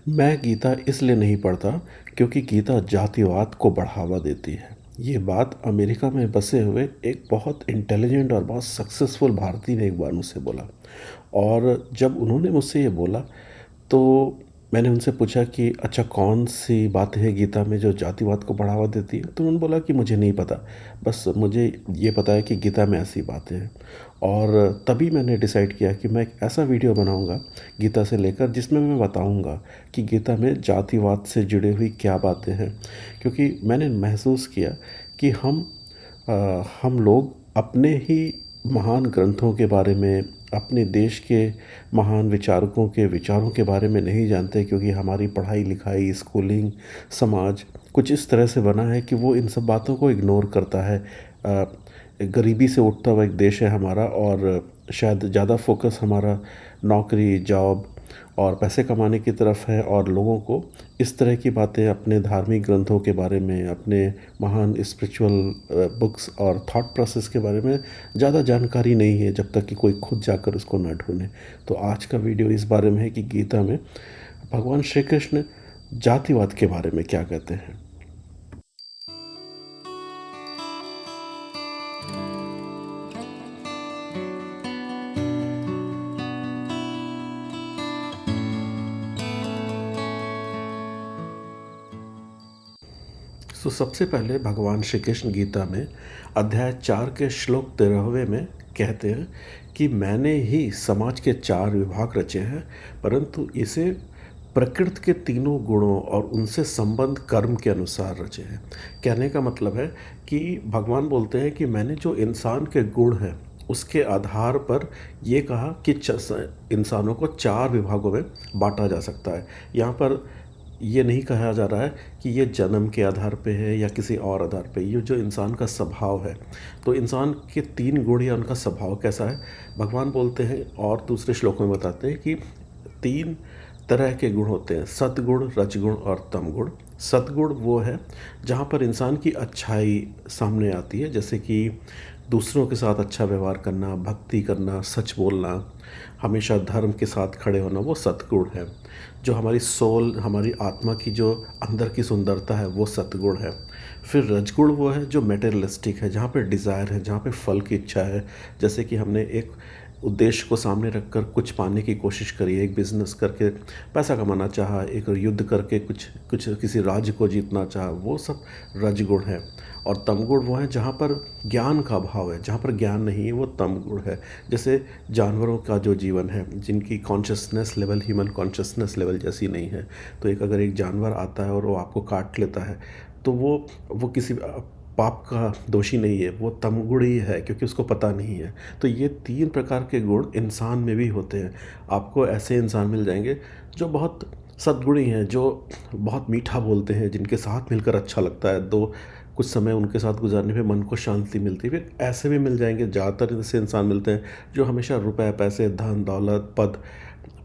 मैं गीता इसलिए नहीं पढ़ता क्योंकि गीता जातिवाद को बढ़ावा देती है। ये बात अमेरिका में बसे हुए एक बहुत इंटेलिजेंट और बहुत सक्सेसफुल भारतीय ने एक बार मुझसे बोला। और जब उन्होंने मुझसे ये बोला तो मैंने उनसे पूछा कि अच्छा कौन सी बात है गीता में जो जातिवाद को बढ़ावा देती है। तो उन्होंने बोला कि मुझे नहीं पता, बस मुझे ये पता है कि गीता में ऐसी बातें हैं। और तभी मैंने डिसाइड किया कि मैं एक ऐसा वीडियो बनाऊंगा गीता से लेकर जिसमें मैं बताऊंगा कि गीता में जातिवाद से जुड़ी हुई क्या बातें हैं। क्योंकि मैंने महसूस किया कि हम लोग अपने ही महान ग्रंथों के बारे में, अपने देश के महान विचारकों के विचारों के बारे में नहीं जानते, क्योंकि हमारी पढ़ाई लिखाई स्कूलिंग समाज कुछ इस तरह से बना है कि वो इन सब बातों को इग्नोर करता है। गरीबी से उठता हुआ एक देश है हमारा, और शायद ज़्यादा फोकस हमारा नौकरी जॉब और पैसे कमाने की तरफ है, और लोगों को इस तरह की बातें अपने धार्मिक ग्रंथों के बारे में, अपने महान स्पिरिचुअल बुक्स और थॉट प्रोसेस के बारे में ज़्यादा जानकारी नहीं है जब तक कि कोई खुद जाकर उसको ना ढूंढे। तो आज का वीडियो इस बारे में है कि गीता में भगवान श्री कृष्ण जातिवाद के बारे में क्या कहते हैं। तो सबसे पहले भगवान श्री कृष्ण गीता में अध्याय 4 के श्लोक 13वें में कहते हैं कि मैंने ही समाज के 4 विभाग रचे हैं, परंतु इसे प्रकृति के तीनों गुणों और उनसे संबंध कर्म के अनुसार रचे हैं। कहने का मतलब है कि भगवान बोलते हैं कि मैंने जो इंसान के गुण हैं उसके आधार पर ये कहा कि इंसानों को 4 विभागों में बांटा जा सकता है। यहाँ पर ये नहीं कहा जा रहा है कि ये जन्म के आधार पे है या किसी और आधार पे। ये जो इंसान का स्वभाव है, तो इंसान के 3 गुण या उनका स्वभाव कैसा है, भगवान बोलते हैं और दूसरे श्लोक में बताते हैं कि 3 तरह के गुण होते हैं, सतगुण रजगुण और तमगुण। सतगुण वो है जहाँ पर इंसान की अच्छाई सामने आती है, जैसे कि दूसरों के साथ अच्छा व्यवहार करना, भक्ति करना, सच बोलना, हमेशा धर्म के साथ खड़े होना, वो सतगुण है। जो हमारी सोल, हमारी आत्मा की जो अंदर की सुंदरता है, वो सतगुण है। फिर रजगुण वो है जो मेटेरियलिस्टिक है, जहाँ पे डिज़ायर है, जहाँ पे फल की इच्छा है। जैसे कि हमने एक उद्देश्य को सामने रखकर कुछ पाने की कोशिश करी, एक बिज़नेस करके पैसा कमाना चाहा, एक युद्ध करके कुछ कुछ किसी राज्य को जीतना चाहा, वो सब रजगुण है। और तमगुण वो है जहाँ पर ज्ञान का अभाव है, जहाँ पर ज्ञान नहीं है, वो तमगुण है। जैसे जानवरों का जो जीवन है, जिनकी consciousness level human consciousness level जैसी नहीं है। तो अगर एक जानवर आता है और वो आपको काट लेता है, तो वो किसी पाप का दोषी नहीं है, वो तमगुणी है, क्योंकि उसको पता नहीं है। तो ये 3 प्रकार के गुण इंसान में भी होते हैं। आपको ऐसे इंसान मिल जाएंगे जो बहुत सद्गुणी हैं, जो बहुत मीठा बोलते हैं, जिनके साथ मिलकर अच्छा लगता है, दो कुछ समय उनके साथ गुजारने पे मन को शांति मिलती है। फिर ऐसे भी मिल जाएंगे, ज़्यादातर ऐसे इंसान मिलते हैं जो हमेशा रुपए पैसे धन दौलत पद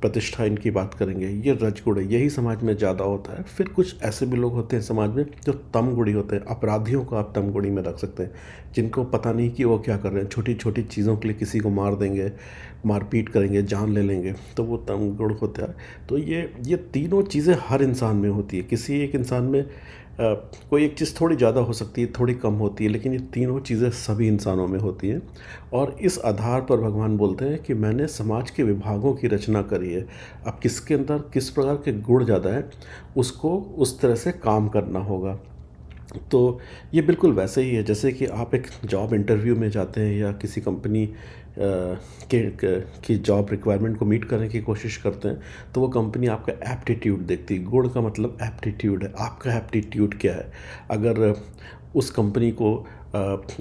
प्रतिष्ठा इनकी बात करेंगे। ये रजगुण है, यही समाज में ज़्यादा होता है। फिर कुछ ऐसे भी लोग होते हैं समाज में जो तमगुणी होते हैं। अपराधियों को आप तमगुणी में रख सकते हैं, जिनको पता नहीं कि वो क्या कर रहे हैं, छोटी छोटी चीज़ों के लिए किसी को मार देंगे, मारपीट करेंगे, जान ले लेंगे, तो वो तमगुण होता है। तो ये तीनों चीज़ें हर इंसान में होती है। किसी एक इंसान में कोई एक चीज़ थोड़ी ज़्यादा हो सकती है, थोड़ी कम होती है, लेकिन ये तीनों चीज़ें सभी इंसानों में होती हैं। और इस आधार पर भगवान बोलते हैं कि मैंने समाज के विभागों की रचना करी है। अब किसके अंदर किस प्रकार के गुण ज़्यादा है, उसको उस तरह से काम करना होगा। तो ये बिल्कुल वैसे ही है जैसे कि आप एक जॉब इंटरव्यू में जाते हैं या किसी कंपनी की जॉब रिक्वायरमेंट को मीट करने की कोशिश करते हैं, तो वो कंपनी आपका एप्टीट्यूड देखती है। गुण का मतलब एप्टीट्यूड है, आपका एप्टीट्यूड क्या है। अगर उस कंपनी को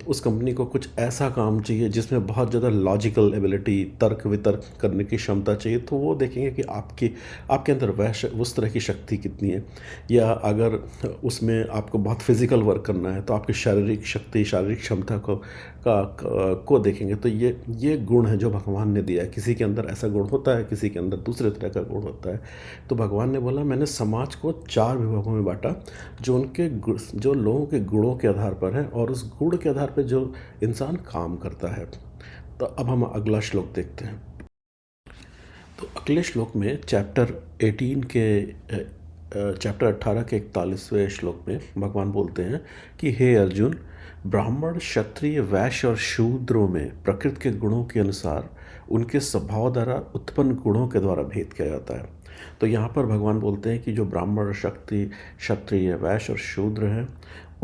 उस कंपनी को कुछ ऐसा काम चाहिए जिसमें बहुत ज़्यादा लॉजिकल एबिलिटी, तर्क वितर्क करने की क्षमता चाहिए, तो वो देखेंगे कि आपके अंदर उस तरह की शक्ति कितनी है। या अगर उसमें आपको बहुत फिज़िकल वर्क करना है, तो आपकी शारीरिक शक्ति, शारीरिक क्षमता को देखेंगे। तो ये गुण है जो भगवान ने दिया है। किसी के अंदर ऐसा गुण होता है, किसी के अंदर दूसरे तरह का गुण होता है। तो भगवान ने बोला मैंने समाज को 4 विभागों में बांटा, जो लोगों के गुणों के आधार पर है, और उस गुण के आधार पर जो इंसान काम करता है। तो अब हम अगला श्लोक देखते हैं। तो अगले श्लोक में चैप्टर 18 के 41वें श्लोक में भगवान बोलते हैं कि हे अर्जुन, ब्राह्मण, क्षत्रिय, वैश्य और शूद्रों में प्रकृति के गुणों के अनुसार उनके स्वभाव द्वारा उत्पन्न गुणों के द्वारा भेद किया जाता है। तो यहाँ पर भगवान बोलते हैं कि जो ब्राह्मण, शक्ति, क्षत्रिय, वैश्य और शूद्र हैं,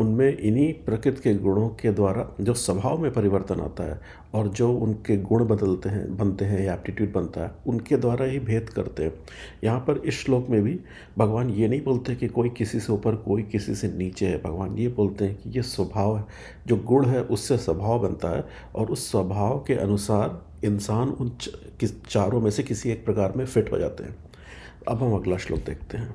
उनमें इन्हीं प्रकृति के गुणों के द्वारा जो स्वभाव में परिवर्तन आता है और जो उनके गुण बनते हैं या एप्टीट्यूड बनता है, उनके द्वारा ही भेद करते हैं। यहाँ पर इस श्लोक में भी भगवान ये नहीं बोलते कि कोई किसी से ऊपर, कोई किसी से नीचे है। भगवान ये बोलते हैं कि ये स्वभाव है, जो गुण है उससे स्वभाव बनता है और उस स्वभाव के अनुसार इंसान चारों में से किसी एक प्रकार में फिट हो जाते हैं। अब हम अगला श्लोक देखते हैं।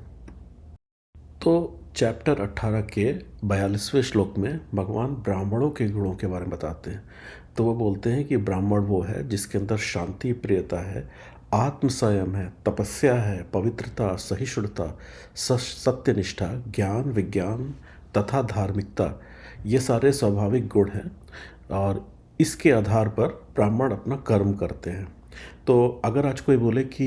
तो चैप्टर 18 के 42वें श्लोक में भगवान ब्राह्मणों के गुणों के बारे में बताते हैं। तो वो बोलते हैं कि ब्राह्मण वो है जिसके अंदर शांति, प्रियता है, आत्मसंयम है, तपस्या है, पवित्रता, सहिष्णुता, सत्यनिष्ठा, ज्ञान, विज्ञान तथा धार्मिकता, ये सारे स्वाभाविक गुण हैं और इसके आधार पर ब्राह्मण अपना कर्म करते हैं। तो अगर आज कोई बोले कि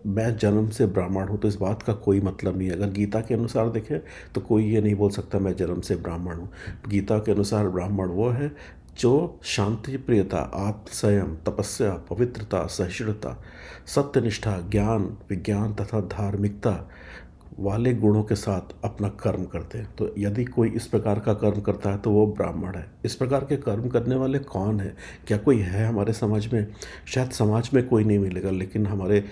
मैं जन्म से ब्राह्मण हूँ, तो इस बात का कोई मतलब नहीं है। अगर गीता के अनुसार देखें तो कोई ये नहीं बोल सकता मैं जन्म से ब्राह्मण हूँ। गीता के अनुसार ब्राह्मण वो है जो शांति, प्रियता, आत्मसंयम, तपस्या, पवित्रता, सहिष्णुता, सत्यनिष्ठा, ज्ञान, विज्ञान तथा धार्मिकता वाले गुणों के साथ अपना कर्म करते हैं। तो यदि कोई इस प्रकार का कर्म करता है तो वो ब्राह्मण है। इस प्रकार के कर्म करने वाले कौन है? क्या कोई है हमारे समाज में? शायद समाज में कोई नहीं मिलेगा, लेकिन हमारे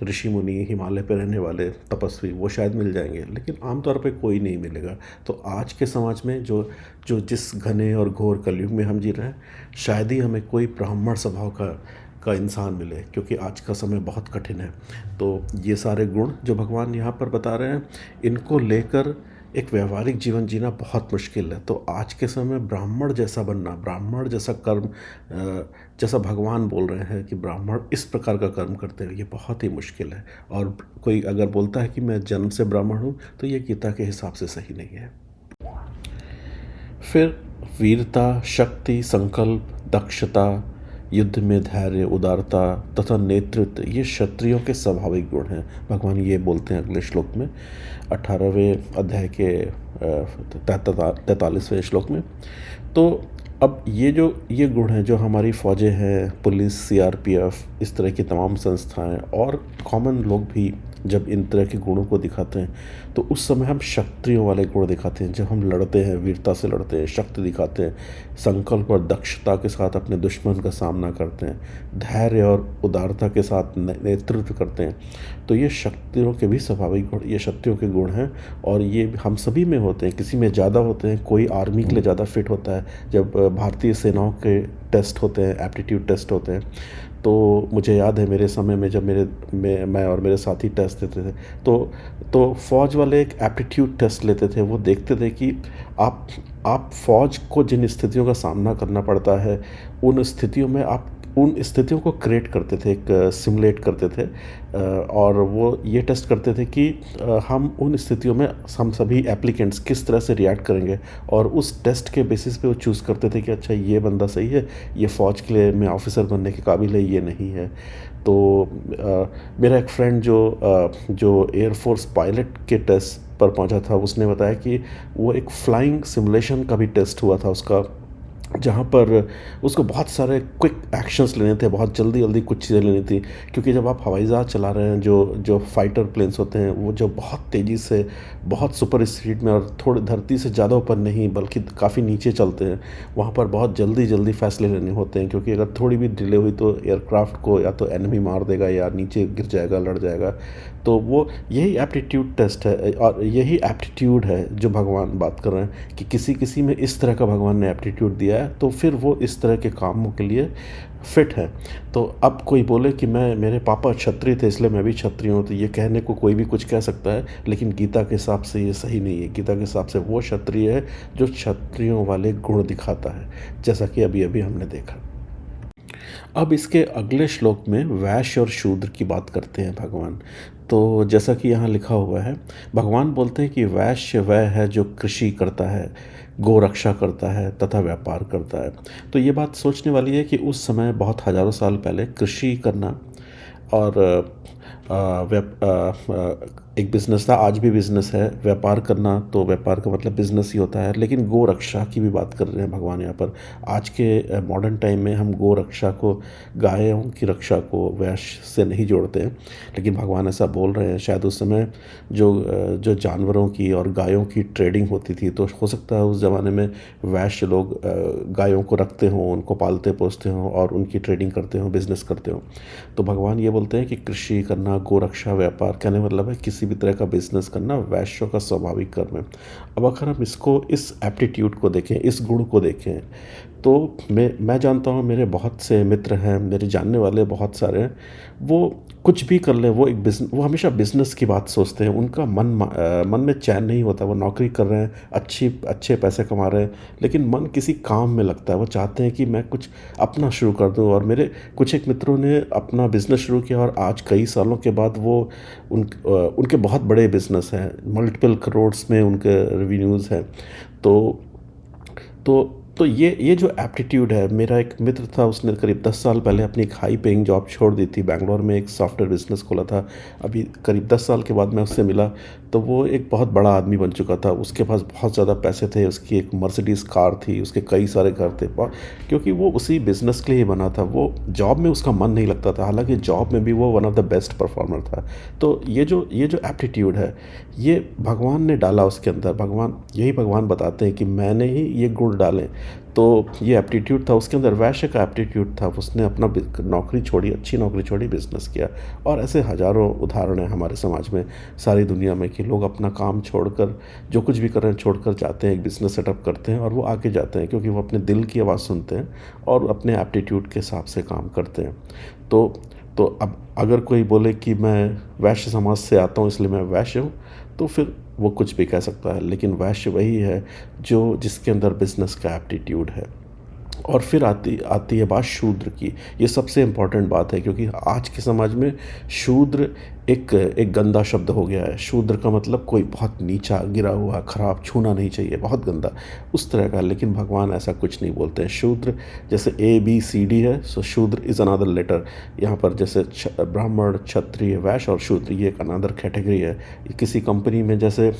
ऋषि मुनि, हिमालय पर रहने वाले तपस्वी, वो शायद मिल जाएंगे, लेकिन आमतौर पे कोई नहीं मिलेगा। तो आज के समाज में जो जो जिस घने और घोर कलयुग में हम जी रहे हैं, शायद ही हमें कोई ब्राह्मण स्वभाव का इंसान मिले, क्योंकि आज का समय बहुत कठिन है। तो ये सारे गुण जो भगवान यहाँ पर बता रहे हैं, इनको लेकर एक व्यवहारिक जीवन जीना बहुत मुश्किल है। तो आज के समय ब्राह्मण जैसा बनना, ब्राह्मण जैसा कर्म, जैसा भगवान बोल रहे हैं कि ब्राह्मण इस प्रकार का कर्म करते हैं, ये बहुत ही मुश्किल है। और कोई अगर बोलता है कि मैं जन्म से ब्राह्मण हूँ, तो ये गीता के हिसाब से सही नहीं है। फिर वीरता, शक्ति, संकल्प, दक्षता, युद्ध में धैर्य, उदारता तथा नेतृत्व, ये क्षत्रियों के स्वाभाविक गुण हैं। भगवान ये बोलते हैं अगले श्लोक में, 18वें अध्याय के 43वें श्लोक में। तो अब ये गुण हैं जो हमारी फ़ौजें हैं, पुलिस, सीआरपीएफ, इस तरह की तमाम संस्थाएं और कॉमन लोग भी जब इन तरह के गुणों को दिखाते हैं, तो उस समय हम क्षत्रियों वाले गुण दिखाते हैं। जब हम लड़ते हैं, वीरता से लड़ते हैं, शक्ति दिखाते हैं, संकल्प और दक्षता के साथ अपने दुश्मन का सामना करते हैं, धैर्य और उदारता के साथ नेतृत्व करते हैं, तो ये क्षत्रियों के भी स्वाभाविक गुण, ये क्षत्रियों के गुण हैं। और ये हम सभी में होते हैं, किसी में ज़्यादा होते हैं। कोई आर्मी के लिए ज़्यादा फिट होता है। जब भारतीय सेनाओं के टेस्ट होते हैं, एप्टीट्यूड टेस्ट होते हैं, तो मुझे याद है मेरे समय में जब मैं और मेरे साथी टेस्ट देते थे, तो फ़ौज वाले एक एप्टीट्यूड टेस्ट लेते थे। वो देखते थे कि आप फ़ौज को जिन स्थितियों का सामना करना पड़ता है, उन स्थितियों में आप उन स्थितियों को क्रिएट करते थे, एक सिमुलेट करते थे। और वो ये टेस्ट करते थे कि हम उन स्थितियों में हम सभी एप्लीकेंट्स किस तरह से रिएक्ट करेंगे, और उस टेस्ट के बेसिस पे वो चूज़ करते थे कि अच्छा ये बंदा सही है, ये फ़ौज के लिए में ऑफिसर बनने के काबिल है, ये नहीं है। तो मेरा एक फ्रेंड जो एयरफोर्स पायलट के टेस्ट पर पहुंचा था, उसने बताया कि वो एक फ्लाइंग सिमुलेशन का भी टेस्ट हुआ था उसका, जहाँ पर उसको बहुत सारे क्विक एक्शंस लेने थे, बहुत जल्दी जल्दी कुछ चीज़ें लेनी थी। क्योंकि जब आप हवाई जहाज़ चला रहे हैं, जो फाइटर प्लेन्स होते हैं, वो जो बहुत तेज़ी से, बहुत सुपर स्पीड में और थोड़ी धरती से ज़्यादा ऊपर नहीं बल्कि काफ़ी नीचे चलते हैं, वहाँ पर बहुत जल्दी जल्दी फैसले लेने होते हैं। क्योंकि अगर थोड़ी भी डिले हुई तो एयरक्राफ्ट को या तो एनिमी मार देगा या नीचे गिर जाएगा, लड़ जाएगा। तो वो यही एप्टीट्यूड टेस्ट है और यही एप्टीट्यूड है जो भगवान बात कर रहे हैं कि किसी में इस तरह का भगवान ने एप्टीट्यूड दिया है, तो फिर वो इस तरह के कामों के लिए फिट है। तो अब कोई बोले कि मेरे पापा क्षत्रिय थे इसलिए मैं भी क्षत्रिय हूँ, तो ये कहने को कोई भी कुछ कह सकता है, लेकिन गीता के हिसाब से ये सही नहीं है। गीता के हिसाब से वो क्षत्रिय है जो क्षत्रियों वाले गुण दिखाता है, जैसा कि अभी अभी हमने देखा। अब इसके अगले श्लोक में वैश्य और शूद्र की बात करते हैं भगवान। तो जैसा कि यहाँ लिखा हुआ है, भगवान बोलते हैं कि वैश्य वह है जो कृषि करता है, गौ रक्षा करता है तथा व्यापार करता है। तो ये बात सोचने वाली है कि उस समय बहुत हज़ारों साल पहले कृषि करना और एक बिज़नेस था, आज भी बिज़नेस है। व्यापार करना तो व्यापार का मतलब बिज़नेस ही होता है, लेकिन गो रक्षा की भी बात कर रहे हैं भगवान यहाँ पर। आज के मॉडर्न टाइम में हम गो रक्षा को, गायों की रक्षा को वैश्य से नहीं जोड़ते हैं, लेकिन भगवान ऐसा बोल रहे हैं। शायद उस समय जो जानवरों की और गायों की ट्रेडिंग होती थी, तो हो सकता है उस ज़माने में वैश्य लोग गायों को रखते हों, उनको पालते पोसते हों और उनकी ट्रेडिंग करते हों, बिज़नेस करते हों। तो भगवान ये बोलते हैं कि कृषि करना, गोरक्षा, व्यापार, कहने का मतलब है किसी भी तरह का बिजनेस करना वैश्यों का स्वाभाविक कर्म है। अब अगर हम इसको, इस एप्टीट्यूड को देखें, इस गुण को देखें, तो मैं जानता हूँ, मेरे बहुत से मित्र हैं, मेरे जानने वाले बहुत सारे हैं, वो कुछ भी कर लें, वो हमेशा बिजनेस की बात सोचते हैं। उनका मन में चैन नहीं होता। वो नौकरी कर रहे हैं, अच्छे पैसे कमा रहे हैं, लेकिन मन किसी काम में लगता है। वो चाहते हैं कि मैं कुछ अपना शुरू कर दूं। और मेरे कुछ एक मित्रों ने अपना बिज़नेस शुरू किया और आज कई सालों के बाद उनके बहुत बड़े बिज़नेस हैं, मल्टीपल करोड़्स में उनके रेवेन्यूज़ हैं। तो तो ये जो एप्टीट्यूड है, मेरा एक मित्र था, उसने करीब 10 साल पहले अपनी एक हाई पेइंग जॉब छोड़ दी थी। बैंगलोर में एक सॉफ्टवेयर बिज़नेस खोला था। अभी करीब 10 साल के बाद मैं उससे मिला, तो वो एक बहुत बड़ा आदमी बन चुका था। उसके पास बहुत ज़्यादा पैसे थे, उसकी एक मर्सिडीज़ कार थी, उसके कई सारे घर थे। क्योंकि वो उसी बिज़नेस के लिए ही बना था। वो जॉब में उसका मन नहीं लगता था, हालाँकि जॉब में भी वो one of the best performer था। तो ये जो एप्टीट्यूड है, ये भगवान ने डाला उसके अंदर। भगवान बताते हैं कि मैंने ही ये गुण डाले। तो ये एप्टीट्यूड था उसके अंदर, वैश्य का एप्टीट्यूड था। उसने अपना नौकरी छोड़ी, अच्छी नौकरी छोड़ी, बिज़नेस किया। और ऐसे हज़ारों उदाहरण हैं हमारे समाज में, सारी दुनिया में, कि लोग अपना काम छोड़कर, जो कुछ भी कर रहे हैं छोड़कर जाते हैं, एक बिज़नेस सेटअप करते हैं और वो आगे जाते हैं, क्योंकि वो अपने दिल की आवाज़ सुनते हैं और अपने एप्टीट्यूड के हिसाब से काम करते हैं। तो अब अगर कोई बोले कि मैं वैश्य समाज से आता हूँ इसलिए मैं वैश्य हूँ, तो फिर वो कुछ भी कह सकता है, लेकिन वैश्य वही है जो जिसके अंदर बिज़नेस का एप्टीट्यूड है। और फिर आती आती है बात शूद्र की। ये सबसे इम्पॉर्टेंट बात है, क्योंकि आज के समाज में शूद्र एक गंदा शब्द हो गया है। शूद्र का मतलब कोई बहुत नीचा, गिरा हुआ, खराब, छूना नहीं चाहिए, बहुत गंदा, उस तरह का। लेकिन भगवान ऐसा कुछ नहीं बोलते हैं। शूद्र जैसे ABCD है, सो शूद्र इज़ अनदर लेटर। यहाँ पर जैसे ब्राह्मण, क्षत्रिय, वैश्य और शूद्र, ये एक अनदर कैटेगरी है। किसी कंपनी में जैसे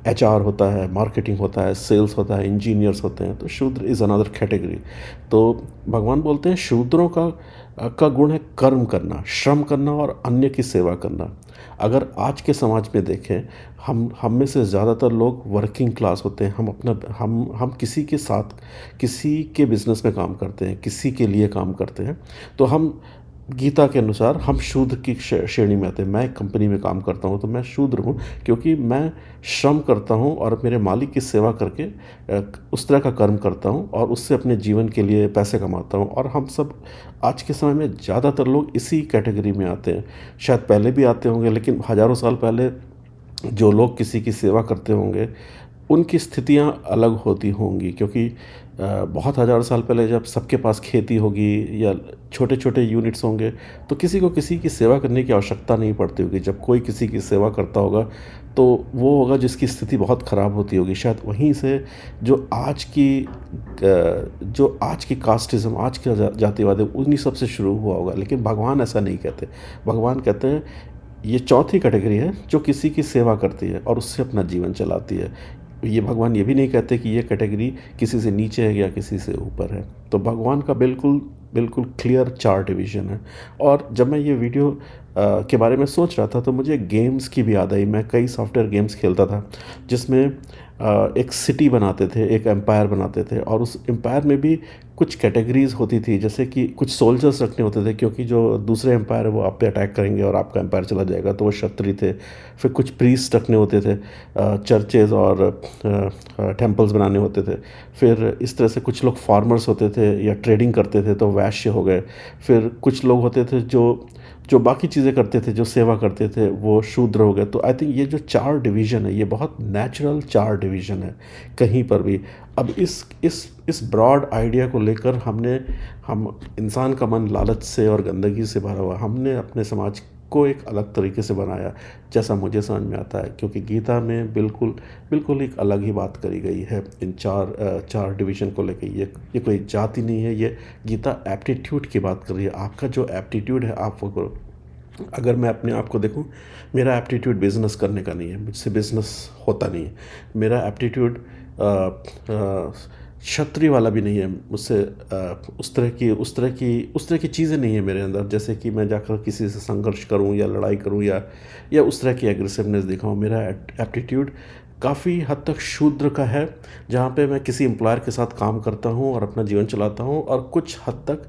HR होता है, मार्केटिंग होता है, सेल्स होता है, इंजीनियर्स होते हैं, तो शूद्र इज़ अनदर कैटेगरी। तो भगवान बोलते हैं शूद्रों का गुण है कर्म करना, श्रम करना और अन्य की सेवा करना। अगर आज के समाज में देखें, हम में से ज़्यादातर लोग वर्किंग क्लास होते हैं। हम किसी के साथ, किसी के बिज़नेस में काम करते हैं, किसी के लिए काम करते हैं। तो हम गीता के अनुसार हम शूद्र की श्रेणी में आते हैं। मैं एक कंपनी में काम करता हूँ तो मैं शूद्र हूँ, क्योंकि मैं श्रम करता हूँ और मेरे मालिक की सेवा करके उस तरह का कर्म करता हूँ और उससे अपने जीवन के लिए पैसे कमाता हूँ। और हम सब आज के समय में ज़्यादातर लोग इसी कैटेगरी में आते हैं। शायद पहले भी आते होंगे, लेकिन हज़ारों साल पहले जो लोग किसी की सेवा करते होंगे, उनकी स्थितियाँ अलग होती होंगी, क्योंकि बहुत हज़ार साल पहले जब सबके पास खेती होगी या छोटे छोटे यूनिट्स होंगे, तो किसी को किसी की सेवा करने की आवश्यकता नहीं पड़ती होगी। जब कोई किसी की सेवा करता होगा तो वो होगा जिसकी स्थिति बहुत ख़राब होती होगी। शायद वहीं से जो आज की कास्टिज़्म, आज का जातिवाद है, उन्हीं सब से शुरू हुआ होगा। लेकिन भगवान ऐसा नहीं कहते। भगवान कहते हैं ये चौथी कैटेगरी है जो किसी की सेवा करती है और उससे अपना जीवन चलाती है। ये भगवान ये भी नहीं कहते कि ये कैटेगरी किसी से नीचे है या किसी से ऊपर है। तो भगवान का बिल्कुल बिल्कुल क्लियर 4 डिवीज़न है। और जब मैं ये वीडियो के बारे में सोच रहा था, तो मुझे गेम्स की भी याद आई। मैं कई सॉफ्टवेयर गेम्स खेलता था, जिसमें एक सिटी बनाते थे, एक एम्पायर बनाते थे, और उस एम्पायर में भी कुछ कैटेगरीज़ होती थी। जैसे कि कुछ सोल्जर्स रखने होते थे, क्योंकि जो दूसरे एम्पायर है वो आप पे अटैक करेंगे और आपका एम्पायर चला जाएगा, तो वो क्षत्रिय थे। फिर कुछ प्रीस्ट रखने होते थे, चर्चेज़ और टेम्पल्स बनाने होते थे। फिर इस तरह से कुछ लोग फार्मर्स होते थे या ट्रेडिंग करते थे, तो वैश्य हो गए। फिर कुछ लोग होते थे जो बाकी चीज़ें करते थे, जो सेवा करते थे, वो शूद्र हो गए। तो आई थिंक ये जो 4 डिवीज़न है, ये बहुत नेचुरल 4 डिवीज़न है कहीं पर भी। अब इस ब्रॉड आइडिया को लेकर हम इंसान का मन लालच से और गंदगी से भरा हुआ, हमने अपने समाज को एक अलग तरीके से बनाया, जैसा मुझे समझ में आता है। क्योंकि गीता में बिल्कुल बिल्कुल एक अलग ही बात करी गई है इन चार डिवीज़न को लेके। ये कोई जाति नहीं है, ये गीता एप्टीट्यूड की बात कर रही है। आपका जो एप्टीट्यूड है आप वो करो। अगर मैं अपने आप को देखूं, मेरा एप्टीट्यूड बिज़नेस करने का नहीं है, मुझसे बिज़नेस होता नहीं है। मेरा एप्टीट्यूड क्षत्रिय वाला भी नहीं है, मुझसे उस तरह की चीज़ें नहीं है मेरे अंदर, जैसे कि मैं जाकर किसी से संघर्ष करूं या लड़ाई करूं या उस तरह की एग्रेसिवनेस दिखाऊं। मेरा एप्टीट्यूड काफ़ी हद तक शूद्र का है, जहाँ पे मैं किसी एम्प्लॉयर के साथ काम करता हूँ और अपना जीवन चलाता हूँ, और कुछ हद तक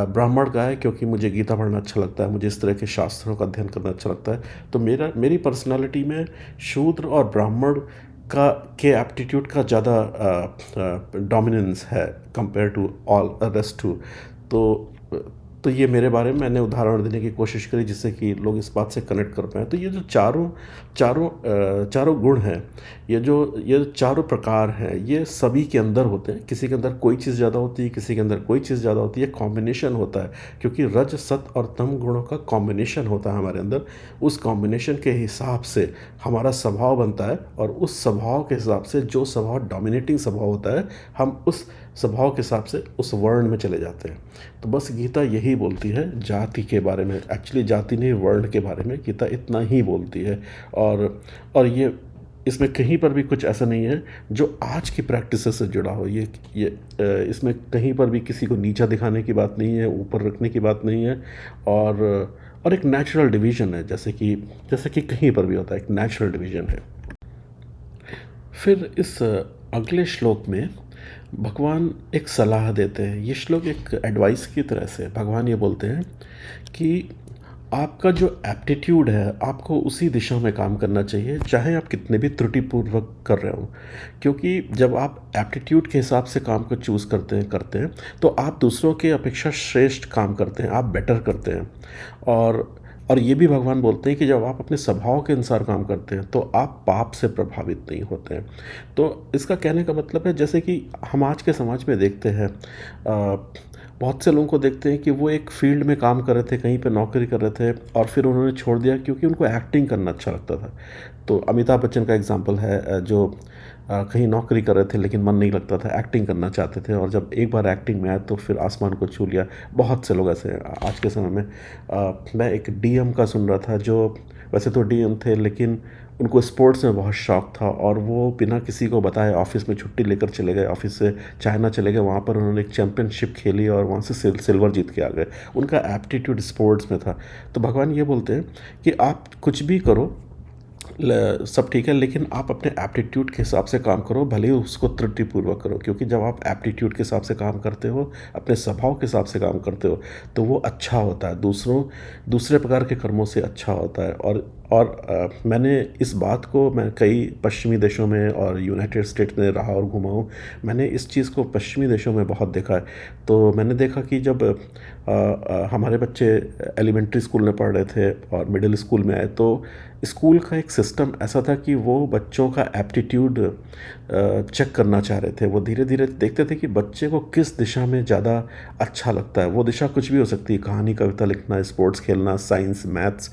ब्राह्मण का है, क्योंकि मुझे गीता पढ़ना अच्छा लगता है, मुझे इस तरह के शास्त्रों का अध्ययन करना अच्छा लगता है। तो मेरी पर्सनालिटी में शूद्र और ब्राह्मण का के एप्टीट्यूड का ज़्यादा डोमिनेंस है compare to all rest too. तो तो ये मेरे बारे में मैंने उदाहरण देने की कोशिश करी, जिससे कि लोग इस बात से कनेक्ट कर पाएँ। तो ये जो चारों गुण हैं, ये जो चारों प्रकार हैं, ये सभी के अंदर होते हैं। किसी के अंदर कोई चीज़ ज़्यादा होती है, किसी के अंदर कोई चीज़ ज़्यादा होती है, कॉम्बिनेशन होता है। क्योंकि रज सत और तम गुणों का कॉम्बिनेशन होता है हमारे अंदर। उस कॉम्बिनेशन के हिसाब से हमारा स्वभाव बनता है, और उस स्वभाव के हिसाब से जो स्वभाव डोमिनेटिंग स्वभाव होता है, हम उस स्वभाव के हिसाब से उस वर्ण में चले जाते हैं। तो बस गीता यही बोलती है जाति के बारे में, एक्चुअली जाति नहीं, वर्ण के बारे में गीता इतना ही बोलती है। और ये इसमें कहीं पर भी कुछ ऐसा नहीं है जो आज की प्रैक्टिस से जुड़ा हो। इसमें कहीं पर भी किसी को नीचा दिखाने की बात नहीं है, ऊपर रखने की बात नहीं है। और एक नेचुरल डिवीज़न है, जैसे कि कहीं पर भी होता है, एक नेचुरल डिवीज़न है। फिर इस अगले श्लोक में भगवान एक सलाह देते हैं। ये श्लोक एक एडवाइस की तरह से भगवान ये बोलते हैं कि आपका जो एप्टीट्यूड है, आपको उसी दिशा में काम करना चाहिए, चाहे आप कितने भी त्रुटिपूर्वक कर रहे हो। क्योंकि जब आप एप्टीट्यूड के हिसाब से काम को चूज़ करते हैं तो आप दूसरों के अपेक्षा श्रेष्ठ काम करते हैं, आप बेटर करते हैं। और ये भी भगवान बोलते हैं कि जब आप अपने स्वभाव के अनुसार काम करते हैं तो आप पाप से प्रभावित नहीं होते हैं। तो इसका कहने का मतलब है, जैसे कि हम आज के समाज में देखते हैं, बहुत से लोगों को देखते हैं कि वो एक फील्ड में काम कर रहे थे, कहीं पे नौकरी कर रहे थे, और फिर उन्होंने छोड़ दिया क्योंकि उनको एक्टिंग करना अच्छा लगता था। तो अमिताभ बच्चन का एग्जांपल है, जो कहीं नौकरी कर रहे थे लेकिन मन नहीं लगता था, एक्टिंग करना चाहते थे, और जब एक बार एक्टिंग में आए तो फिर आसमान को छू लिया। बहुत से लोग ऐसे हैं आज के समय में। मैं एक डीएम का सुन रहा था, जो वैसे तो डीएम थे लेकिन उनको स्पोर्ट्स में बहुत शौक था, और वो बिना किसी को बताए ऑफिस में छुट्टी लेकर चले गए, ऑफिस से चाइना चले गए। वहाँ पर उन्होंने एक चैम्पियनशिप खेली और वहाँ से सिल्वर जीत के आ गए। उनका एप्टीट्यूड स्पोर्ट्स में था। तो भगवान ये बोलते हैं कि आप कुछ भी करो, सब ठीक है, लेकिन आप अपने एप्टीट्यूड के हिसाब से काम करो, भले ही उसको त्रुटिपूर्वक करो। क्योंकि जब आप एप्टीट्यूड के हिसाब से काम करते हो, अपने स्वभाव के हिसाब से काम करते हो, तो वो अच्छा होता है, दूसरे प्रकार के कर्मों से अच्छा होता है। मैंने इस बात को, मैं कई पश्चिमी देशों में और यूनाइटेड स्टेट्स में रहा और घूमा हूँ। मैंने इस चीज़ को पश्चिमी देशों में बहुत देखा है। तो मैंने देखा कि जब हमारे बच्चे एलिमेंट्री स्कूल में पढ़ रहे थे और मिडिल स्कूल में आए, तो स्कूल का एक सिस्टम ऐसा था कि वो बच्चों का एप्टीट्यूड चेक करना चाह रहे थे। वो धीरे धीरे देखते थे कि बच्चे को किस दिशा में ज़्यादा अच्छा लगता है। वो दिशा कुछ भी हो सकती है, कहानी कविता लिखना, स्पोर्ट्स खेलना, साइंस, मैथ्स,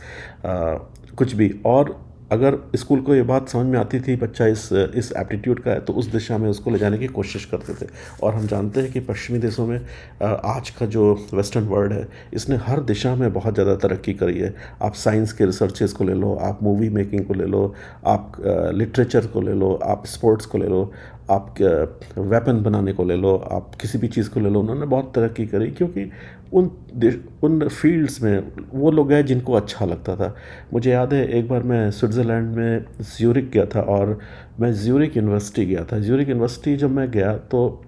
कुछ भी। और अगर स्कूल को ये बात समझ में आती थी बच्चा इस एप्टीट्यूड का है, तो उस दिशा में उसको ले जाने की कोशिश करते थे। और हम जानते हैं कि पश्चिमी देशों में आज का जो वेस्टर्न वर्ल्ड है, इसने हर दिशा में बहुत ज़्यादा तरक्की करी है। आप साइंस के रिसर्चेस को ले लो, आप मूवी मेकिंग को ले लो, आप लिटरेचर को ले लो, आप स्पोर्ट्स को ले लो, आप वेपन बनाने को ले लो, आप किसी भी चीज़ को ले लो। उन्होंने बहुत तरक्की करी क्योंकि उन फील्ड्स में वो लोग गए जिनको अच्छा लगता था। मुझे याद है, एक बार मैं स्विट्ज़रलैंड में ज़्यूरिख गया था, और मैं ज़्यूरिख यूनिवर्सिटी गया था। ज़्यूरिख यूनिवर्सिटी जब मैं गया तो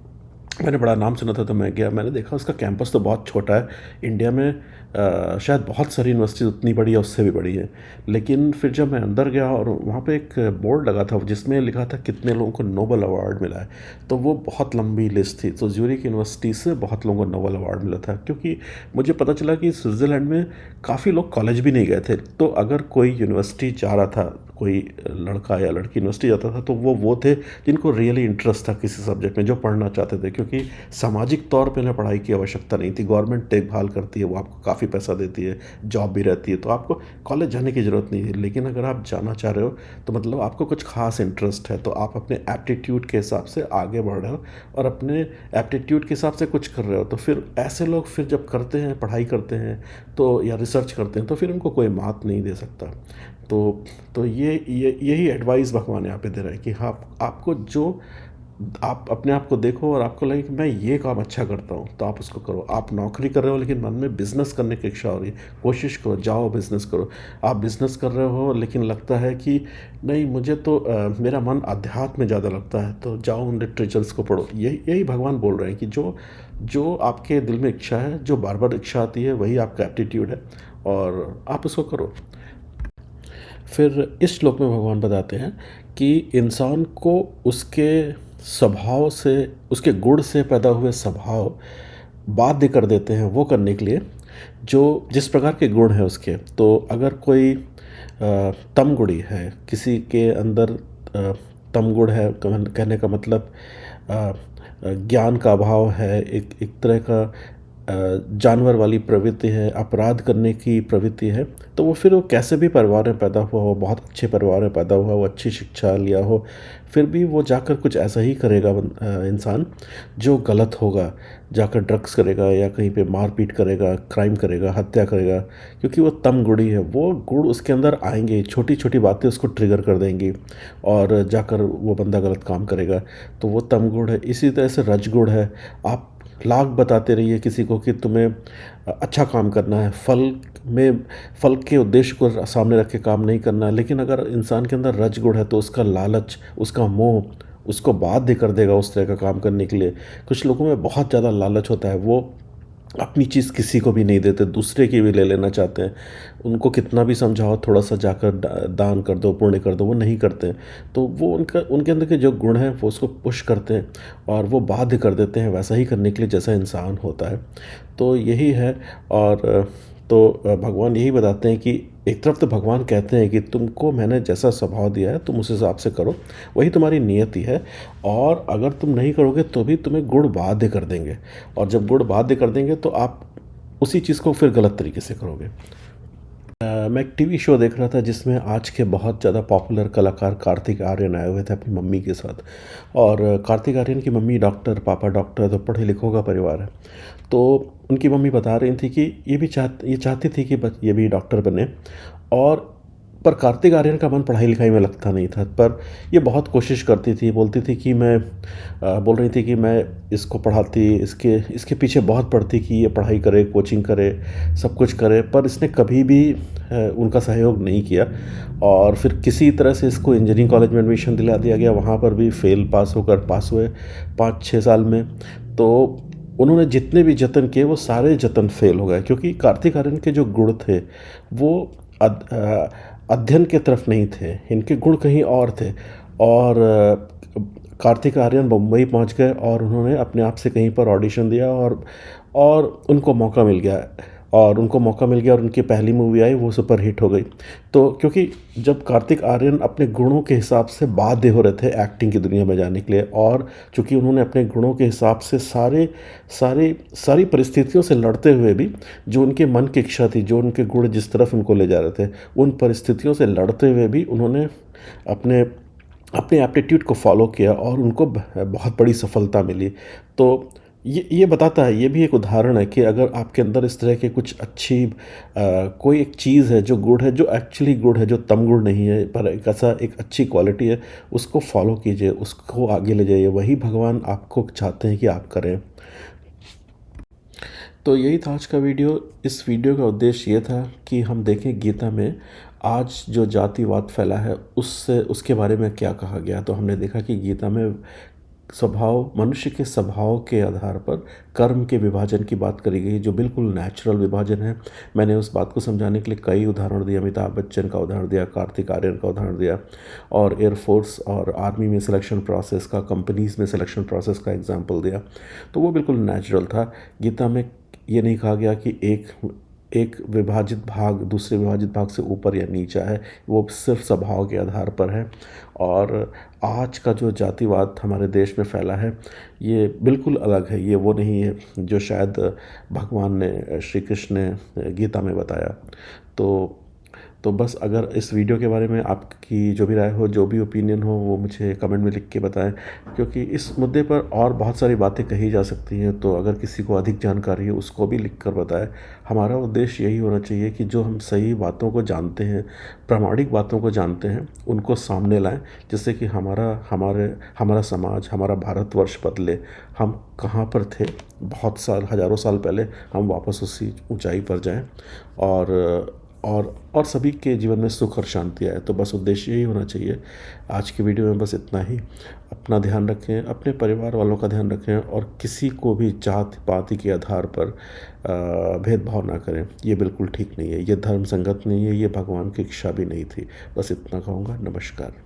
मैंने बड़ा नाम सुना था, तो मैं गया, मैंने देखा उसका कैंपस तो बहुत छोटा है। इंडिया में शायद बहुत सारी यूनिवर्सिटीज़ उतनी बड़ी है, उससे भी बड़ी है। लेकिन फिर जब मैं अंदर गया और वहाँ पे एक बोर्ड लगा था जिसमें लिखा था कितने लोगों को नोबेल अवार्ड मिला है, तो वो बहुत लंबी लिस्ट थी। तो ज़्यूरिख यूनिवर्सिटी से बहुत लोगों को नोबेल अवार्ड मिला था, क्योंकि मुझे पता चला कि स्विट्ज़रलैंड में काफ़ी लोग कॉलेज भी नहीं गए थे। तो अगर कोई यूनिवर्सिटी चाह रहा था कोई लड़का या लड़की यूनिवर्सिटी जाता था तो वो थे जिनको रियली इंटरेस्ट था किसी सब्जेक्ट में, जो पढ़ना चाहते थे, क्योंकि सामाजिक तौर पे उन्हें पढ़ाई की आवश्यकता नहीं थी। गवर्नमेंट देखभाल करती है, वो आपको काफ़ी पैसा देती है, जॉब भी रहती है, तो आपको कॉलेज जाने की ज़रूरत नहीं है। लेकिन अगर आप जाना चाह रहे हो तो मतलब आपको कुछ खास इंटरेस्ट है, तो आप अपने एप्टीट्यूड के हिसाब से आगे बढ़ रहे हो और अपने एप्टीट्यूड के हिसाब से कुछ कर रहे हो। तो फिर ऐसे लोग फिर जब करते हैं, पढ़ाई करते हैं तो या रिसर्च करते हैं, तो फिर उनको कोई मात नहीं दे सकता। तो यही एडवाइस भगवान यहाँ पे दे रहे हैं कि हाँ, आपको जो आप अपने आप को देखो और आपको लगे कि मैं ये काम अच्छा करता हूँ, तो आप उसको करो। आप नौकरी कर रहे हो लेकिन मन में बिज़नेस करने की इच्छा हो रही है, कोशिश करो, जाओ बिज़नेस करो। आप बिज़नेस कर रहे हो लेकिन लगता है कि नहीं, मुझे तो मेरा मन अध्यात्म में ज़्यादा लगता है, तो जाओ उन लिटरेचर्स को पढ़ो। यही यही भगवान बोल रहे हैं कि जो जो आपके दिल में इच्छा है, जो बार बार इच्छा आती है, वही आपका एप्टीट्यूड है और आप उसको करो। फिर इस श्लोक में भगवान बताते हैं कि इंसान को उसके स्वभाव से, उसके गुण से पैदा हुए स्वभाव बाध्य कर देते हैं वो करने के लिए जो जिस प्रकार के गुण हैं उसके। तो अगर कोई तम गुणी है, किसी के अंदर तम गुण है, कहने का मतलब ज्ञान का अभाव है, एक एक तरह का जानवर वाली प्रवृत्ति है, अपराध करने की प्रवृत्ति है, तो वो फिर वो कैसे भी परिवार में पैदा हुआ हो, बहुत अच्छे परिवार में पैदा हुआ हो, अच्छी शिक्षा लिया हो, फिर भी वो जाकर कुछ ऐसा ही करेगा इंसान जो गलत होगा। जाकर ड्रग्स करेगा या कहीं पे मारपीट करेगा, क्राइम करेगा, हत्या करेगा, क्योंकि वो तम गुणी है। वो गुण उसके अंदर आएंगे, छोटी छोटी बातें उसको ट्रिगर कर देंगी और जाकर वो बंदा गलत काम करेगा। तो वो तम गुण है। इसी तरह से रजगुण है। आप लाख बताते रहिए किसी को कि तुम्हें अच्छा काम करना है, फल के उद्देश्य को सामने रख के काम नहीं करना है, लेकिन अगर इंसान के अंदर रजगुण है तो उसका लालच, उसका मोह उसको बाध्य कर देगा उस तरह का काम करने के लिए। कुछ लोगों में बहुत ज़्यादा लालच होता है, वो अपनी चीज़ किसी को भी नहीं देते, दूसरे की भी ले लेना चाहते हैं। उनको कितना भी समझाओ, थोड़ा सा जाकर दान कर दो, पुण्य कर दो, वो नहीं करते हैं। तो वो उनके अंदर के जो गुण हैं वो उसको पुश करते हैं और वो बाध्य कर देते हैं वैसा ही करने के लिए जैसा इंसान होता है। तो यही है। और भगवान यही बताते हैं कि एक तरफ तो भगवान कहते हैं कि तुमको मैंने जैसा स्वभाव दिया है तुम उस हिसाब से करो, वही तुम्हारी नियति है, और अगर तुम नहीं करोगे तो भी तुम्हें गुण बाध्य कर देंगे, और जब गुण बाध्य कर देंगे तो आप उसी चीज़ को फिर गलत तरीके से करोगे। मैं एक टीवी शो देख रहा था जिसमें आज के बहुत ज़्यादा पॉपुलर कलाकार कार्तिक आर्यन आए हुए थे अपनी मम्मी के साथ। और कार्तिक आर्यन की मम्मी डॉक्टर, पापा डॉक्टर, तो पढ़े लिखों का परिवार है। तो उनकी मम्मी बता रही थी कि ये चाहती थी कि ये भी डॉक्टर बने, और पर कार्तिक आर्यन का मन पढ़ाई लिखाई में लगता नहीं था। पर ये बहुत कोशिश करती थी, बोलती थी कि बोल रही थी कि मैं इसको पढ़ाती, इसके पीछे बहुत पढ़ती कि ये पढ़ाई करे, कोचिंग करे, सब कुछ करे, पर इसने कभी भी उनका सहयोग नहीं किया। और फिर किसी तरह से इसको इंजीनियरिंग कॉलेज में एडमिशन दिला दिया गया, वहाँ पर भी पास हुए 5-6 साल में। तो उन्होंने जितने भी जतन किए वो सारे जतन फेल हो गए, क्योंकि कार्तिक आर्यन के जो गुण थे वो अध्ययन के तरफ नहीं थे, इनके गुण कहीं और थे। और कार्तिक आर्यन मुंबई पहुंच गए और उन्होंने अपने आप से कहीं पर ऑडिशन दिया और उनको मौका मिल गया, और उनकी पहली मूवी आई, वो सुपर हिट हो गई। तो क्योंकि जब कार्तिक आर्यन अपने गुणों के हिसाब से बाध्य हो रहे थे एक्टिंग की दुनिया में जाने के लिए, और चूँकि उन्होंने अपने गुणों के हिसाब से सारी परिस्थितियों से लड़ते हुए भी, जो उनके मन की इच्छा थी, जो उनके गुण जिस तरफ उनको ले जा रहे थे, उन परिस्थितियों से लड़ते हुए भी उन्होंने अपने अपने एप्टीट्यूड को फॉलो किया और उनको बहुत बड़ी सफलता मिली। तो ये बताता है, ये भी एक उदाहरण है कि अगर आपके अंदर इस तरह के कुछ अच्छी कोई एक चीज़ है, जो गुण है, जो एक्चुअली गुण है, जो तम गुण नहीं है, पर एक अच्छी क्वालिटी है, उसको फॉलो कीजिए, उसको आगे ले जाइए। वही भगवान आपको चाहते हैं कि आप करें। तो यही था आज का वीडियो। इस वीडियो का उद्देश्य ये था कि हम देखें गीता में आज जो जातिवाद फैला है उसके बारे में क्या कहा गया। तो हमने देखा कि गीता में मनुष्य के स्वभाव के आधार पर कर्म के विभाजन की बात करी गई, जो बिल्कुल नेचुरल विभाजन है। मैंने उस बात को समझाने के लिए कई उदाहरण दिए, अमिताभ बच्चन का उदाहरण दिया, कार्तिक आर्यन का उदाहरण दिया, और एयरफोर्स और आर्मी में सिलेक्शन प्रोसेस का, कंपनीज़ में सिलेक्शन प्रोसेस का एग्जाम्पल दिया। तो वो बिल्कुल नेचुरल था। गीता में ये नहीं कहा गया कि एक विभाजित भाग दूसरे विभाजित भाग से ऊपर या नीचा है, वो सिर्फ स्वभाव के आधार पर है। और आज का जो जातिवाद हमारे देश में फैला है, ये बिल्कुल अलग है। ये वो नहीं है जो शायद भगवान ने, श्री कृष्ण ने गीता में बताया। तो बस अगर इस वीडियो के बारे में आपकी जो भी राय हो, जो भी ओपिनियन हो, वो मुझे कमेंट में लिख के बताएं, क्योंकि इस मुद्दे पर और बहुत सारी बातें कही जा सकती हैं। तो अगर किसी को अधिक जानकारी है उसको भी लिख कर बताएं। हमारा उद्देश्य यही होना चाहिए कि जो हम सही बातों को जानते हैं, प्रामाणिक बातों को जानते हैं, उनको सामने लाएं, जिससे कि हमारा समाज, हमारा भारतवर्ष बदले। हम कहाँ पर थे बहुत साल, हज़ारों साल पहले, हम वापस उसी ऊंचाई पर जाएं और सभी के जीवन में सुख और शांति आए। तो बस उद्देश्य यही होना चाहिए। आज की वीडियो में बस इतना ही। अपना ध्यान रखें, अपने परिवार वालों का ध्यान रखें, और किसी को भी जात पाति के आधार पर भेदभाव ना करें। ये बिल्कुल ठीक नहीं है, ये धर्म संगत नहीं है, ये भगवान की इच्छा भी नहीं थी। बस इतना कहूँगा। नमस्कार।